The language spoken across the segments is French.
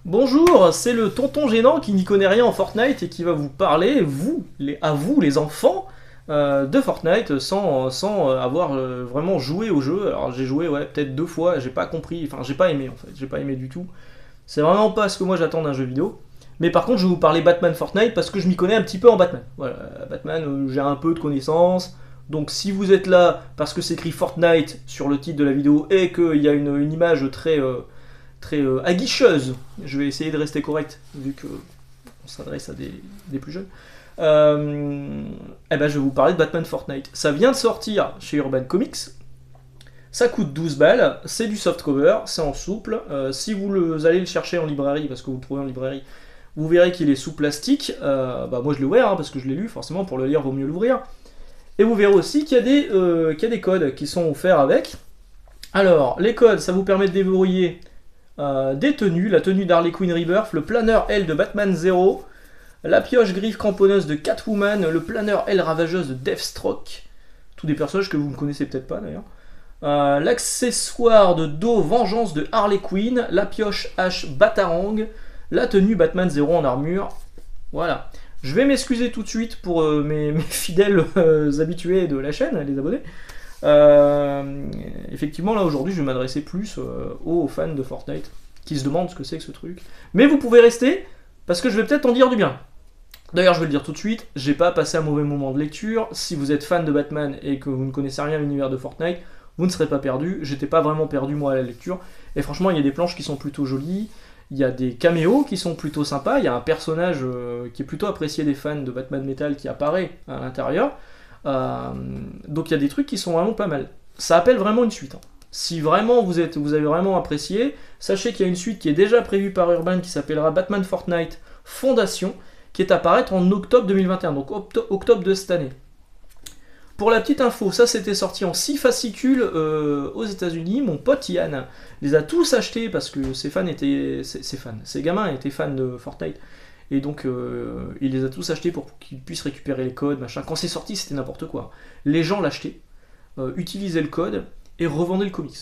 Bonjour, c'est le tonton gênant qui n'y connaît rien en Fortnite et qui va vous parler, à vous les enfants, de Fortnite sans avoir vraiment joué au jeu. Alors j'ai joué ouais, peut-être 2 fois, j'ai pas compris, enfin j'ai pas aimé en fait, j'ai pas aimé du tout. C'est vraiment pas ce que moi j'attends d'un jeu vidéo. Mais par contre je vais vous parler Batman Fortnite parce que je m'y connais un petit peu en Batman. Voilà, Batman j'ai un peu de connaissances. Donc si vous êtes là parce que c'est écrit Fortnite sur le titre de la vidéo et qu'il y a une image très aguicheuse. Je vais essayer de rester correct, vu qu'on s'adresse à des plus jeunes. Eh ben, je vais vous parler de Batman Fortnite. Ça vient de sortir chez Urban Comics. Ça coûte 12 balles, c'est du softcover, c'est en souple. Si allez le chercher en librairie, parce que vous le trouvez en librairie, vous verrez qu'il est sous plastique. Moi je l'ai ouvert, parce que je l'ai lu, forcément pour le lire vaut mieux l'ouvrir. Et vous verrez aussi qu'il y a des codes qui sont offerts avec. Alors, les codes, ça vous permet de déverrouiller des tenues, la tenue d'Harley Quinn Rebirth, le planeur L de Batman Zero, la pioche griffe cramponneuse de Catwoman, le planeur L ravageuse de Deathstroke, tous des personnages que vous ne connaissez peut-être pas d'ailleurs, l'accessoire de dos Vengeance de Harley Quinn, la pioche H Batarang, la tenue Batman Zero en armure, voilà. Je vais m'excuser tout de suite pour mes fidèles habitués de la chaîne, les abonnés. Effectivement, là aujourd'hui, je vais m'adresser plus aux fans de Fortnite qui se demandent ce que c'est que ce truc. Mais vous pouvez rester parce que je vais peut-être en dire du bien. D'ailleurs, je vais le dire tout de suite, j'ai pas passé un mauvais moment de lecture. Si vous êtes fan de Batman et que vous ne connaissez rien à l'univers de Fortnite, vous ne serez pas perdu. J'étais pas vraiment perdu moi à la lecture. Et franchement, il y a des planches qui sont plutôt jolies. Il y a des caméos qui sont plutôt sympas. Il y a un personnage qui est plutôt apprécié des fans de Batman Metal qui apparaît à l'intérieur. Donc il y a des trucs qui sont vraiment pas mal. Ça appelle vraiment une suite. Hein. Si vraiment vous avez vraiment apprécié, sachez qu'il y a une suite qui est déjà prévue par Urban qui s'appellera Batman Fortnite Fondation, qui est à paraître en octobre 2021, donc octobre de cette année. Pour la petite info, ça c'était sorti en 6 fascicules aux États-Unis. Mon pote Yann les a tous achetés parce que ses gamins étaient fans de Fortnite. Et donc, il les a tous achetés pour qu'ils puissent récupérer les codes, machin. Quand c'est sorti, c'était n'importe quoi. Les gens l'achetaient, utilisaient le code et revendaient le comics.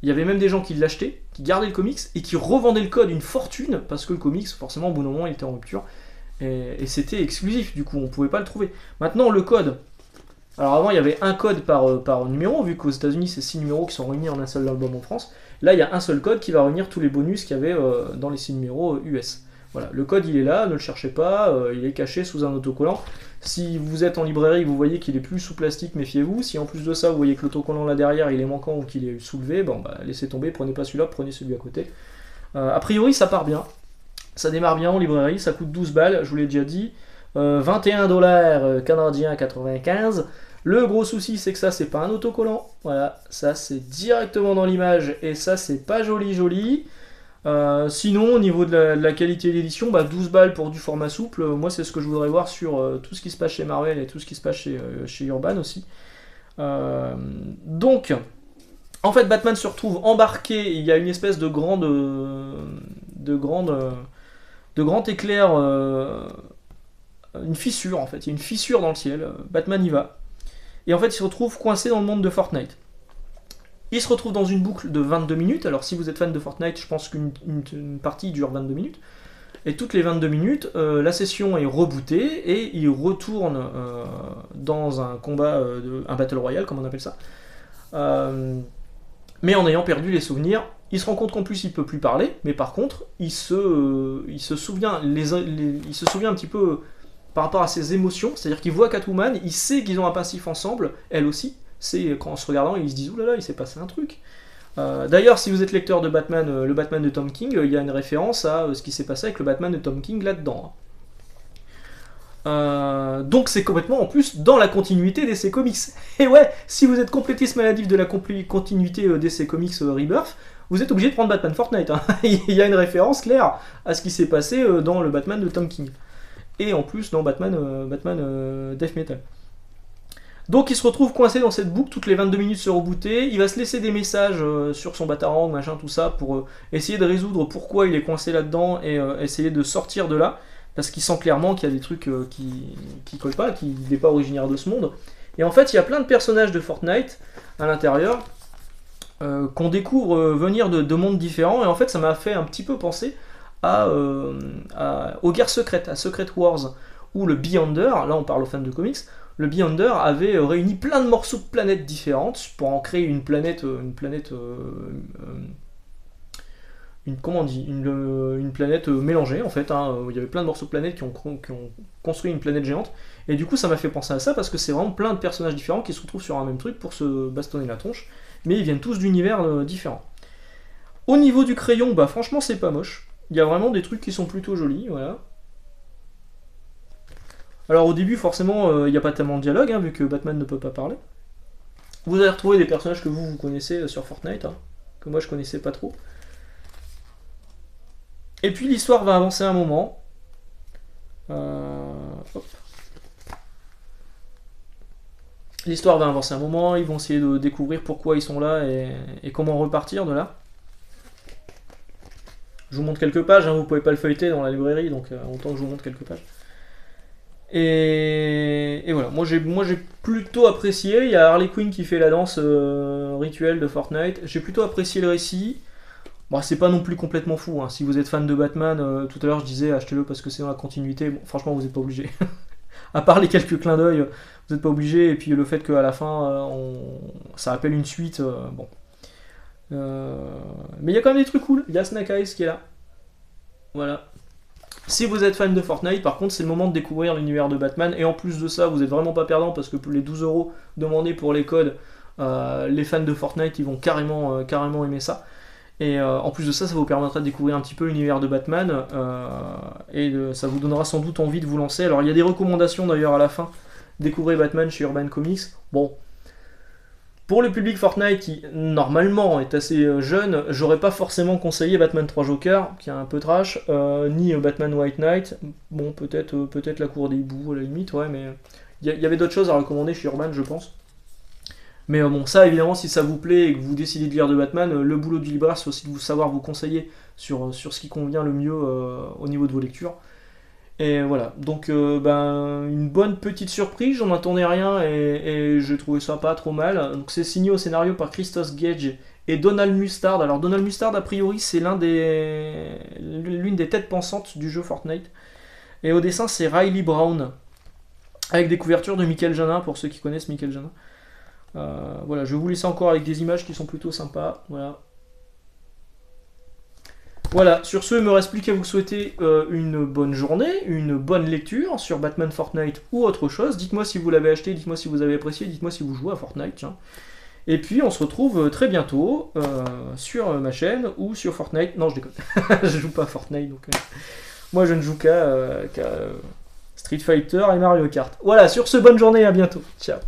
Il y avait même des gens qui l'achetaient, qui gardaient le comics et qui revendaient le code une fortune parce que le comics, forcément, au bout d'un moment, il était en rupture. Et c'était exclusif, du coup, on ne pouvait pas le trouver. Maintenant, le code. Alors avant, il y avait un code par numéro, vu qu'aux États-Unis, c'est 6 numéros qui sont réunis en un seul album en France. Là, il y a un seul code qui va réunir tous les bonus qu'il y avait dans les 6 numéros US. Voilà, le code il est là, ne le cherchez pas, il est caché sous un autocollant. Si vous êtes en librairie, vous voyez qu'il est plus sous plastique, méfiez-vous. Si en plus de ça, vous voyez que l'autocollant là derrière il est manquant ou qu'il est soulevé, laissez tomber, prenez pas celui-là, prenez celui à côté. A priori, ça part bien, ça démarre bien en librairie, ça coûte 12 balles, je vous l'ai déjà dit. 21 $ canadiens 95. Le gros souci, c'est que ça, c'est pas un autocollant. Voilà, ça c'est directement dans l'image et ça, c'est pas joli. Sinon, au niveau de la qualité d'édition, 12 balles pour du format souple, moi c'est ce que je voudrais voir sur tout ce qui se passe chez Marvel et tout ce qui se passe chez Urban aussi. Donc, en fait, Batman se retrouve embarqué, il y a une espèce de grand éclair, une fissure en fait, il y a une fissure dans le ciel, Batman y va, et en fait il se retrouve coincé dans le monde de Fortnite. Il se retrouve dans une boucle de 22 minutes. Alors si vous êtes fan de Fortnite, je pense qu'une partie dure 22 minutes. Et toutes les 22 minutes, la session est rebootée et il retourne dans un combat, un Battle Royale, comme on appelle ça. Mais en ayant perdu les souvenirs, il se rend compte qu'en plus il ne peut plus parler, mais par contre, il se souvient un petit peu par rapport à ses émotions, c'est-à-dire qu'il voit Catwoman, il sait qu'ils ont un passif ensemble, elle aussi. C'est quand en se regardant, ils se disent oulala, il s'est passé un truc. D'ailleurs, si vous êtes lecteur de Batman, le Batman de Tom King, il y a une référence à ce qui s'est passé avec le Batman de Tom King là-dedans. Donc c'est complètement en plus dans la continuité DC Comics. Et ouais, si vous êtes complétiste maladif de la continuité DC Comics Rebirth, vous êtes obligé de prendre Batman Fortnite. Hein. Il y a une référence claire à ce qui s'est passé dans le Batman de Tom King. Et en plus dans Batman Death Metal. Donc il se retrouve coincé dans cette boucle, toutes les 22 minutes se rebooter, il va se laisser des messages sur son Batarang, machin, tout ça, pour essayer de résoudre pourquoi il est coincé là-dedans et essayer de sortir de là, parce qu'il sent clairement qu'il y a des trucs qui collent pas, qu'il n'est pas originaire de ce monde. Et en fait, il y a plein de personnages de Fortnite à l'intérieur qu'on découvre venir de mondes différents, et en fait ça m'a fait un petit peu penser aux guerres secrètes, à Secret Wars, où le Beyonder, là on parle aux fans de comics, le Beyonder avait réuni plein de morceaux de planètes différentes pour en créer une planète mélangée en fait, hein, où il y avait plein de morceaux de planètes qui ont construit une planète géante. Et du coup ça m'a fait penser à ça parce que c'est vraiment plein de personnages différents qui se retrouvent sur un même truc pour se bastonner la tronche, mais ils viennent tous d'univers différents. Au niveau du crayon, bah franchement c'est pas moche. Il y a vraiment des trucs qui sont plutôt jolis, voilà. Alors au début forcément il n'y a pas tellement de dialogue, hein, vu que Batman ne peut pas parler. Vous allez retrouver des personnages que vous connaissez sur Fortnite, hein, que moi je connaissais pas trop. Et puis l'histoire va avancer un moment. Hop. L'histoire va avancer un moment, ils vont essayer de découvrir pourquoi ils sont là et comment repartir de là. Je vous montre quelques pages, hein, vous pouvez pas le feuilleter dans la librairie, donc autant que je vous montre quelques pages. Et voilà, moi j'ai plutôt apprécié. Il y a Harley Quinn qui fait la danse rituelle de Fortnite. J'ai plutôt apprécié le récit. Bon, c'est pas non plus complètement fou, hein. Si vous êtes fan de Batman, tout à l'heure je disais achetez-le parce que c'est dans la continuité. Bon, franchement, vous n'êtes pas obligé. À part les quelques clins d'œil, vous n'êtes pas obligé. Et puis le fait qu'à la fin, ça appelle une suite, bon. Mais il y a quand même des trucs cool. Il y a Snake Eyes qui est là. Voilà. Si vous êtes fan de Fortnite, par contre, c'est le moment de découvrir l'univers de Batman. Et en plus de ça, vous n'êtes vraiment pas perdant parce que pour les 12€ demandés pour les codes, les fans de Fortnite, ils vont carrément aimer ça. Et en plus de ça, ça vous permettra de découvrir un petit peu l'univers de Batman. Ça vous donnera sans doute envie de vous lancer. Alors, il y a des recommandations d'ailleurs à la fin. Découvrez Batman chez Urban Comics. Bon. Pour le public Fortnite qui, normalement, est assez jeune, j'aurais pas forcément conseillé Batman 3 Joker, qui est un peu trash, ni Batman White Knight. Bon, peut-être La Cour des Hiboux, à la limite, ouais, mais il y avait d'autres choses à recommander chez Urban, je pense. Mais bon, ça, évidemment, si ça vous plaît et que vous décidez de lire de Batman, le boulot du libraire, c'est aussi de vous savoir vous conseiller sur ce qui convient le mieux au niveau de vos lectures. Et voilà, donc une bonne petite surprise, j'en attendais rien et j'ai trouvé ça pas trop mal. Donc c'est signé au scénario par Christos Gage et Donald Mustard. Alors Donald Mustard, a priori, c'est l'une des têtes pensantes du jeu Fortnite. Et au dessin, c'est Riley Brown, avec des couvertures de Michael Janin, pour ceux qui connaissent Michael Janin. Voilà, je vais vous laisser encore avec des images qui sont plutôt sympas. Voilà, sur ce, il me reste plus qu'à vous souhaiter une bonne journée, une bonne lecture sur Batman Fortnite ou autre chose. Dites-moi si vous l'avez acheté, dites-moi si vous avez apprécié, dites-moi si vous jouez à Fortnite, tiens. Et puis on se retrouve très bientôt sur ma chaîne ou sur Fortnite. Non, je déconne, je joue pas à Fortnite, donc moi je ne joue qu'à Street Fighter et Mario Kart. Voilà, sur ce, bonne journée, à bientôt, ciao.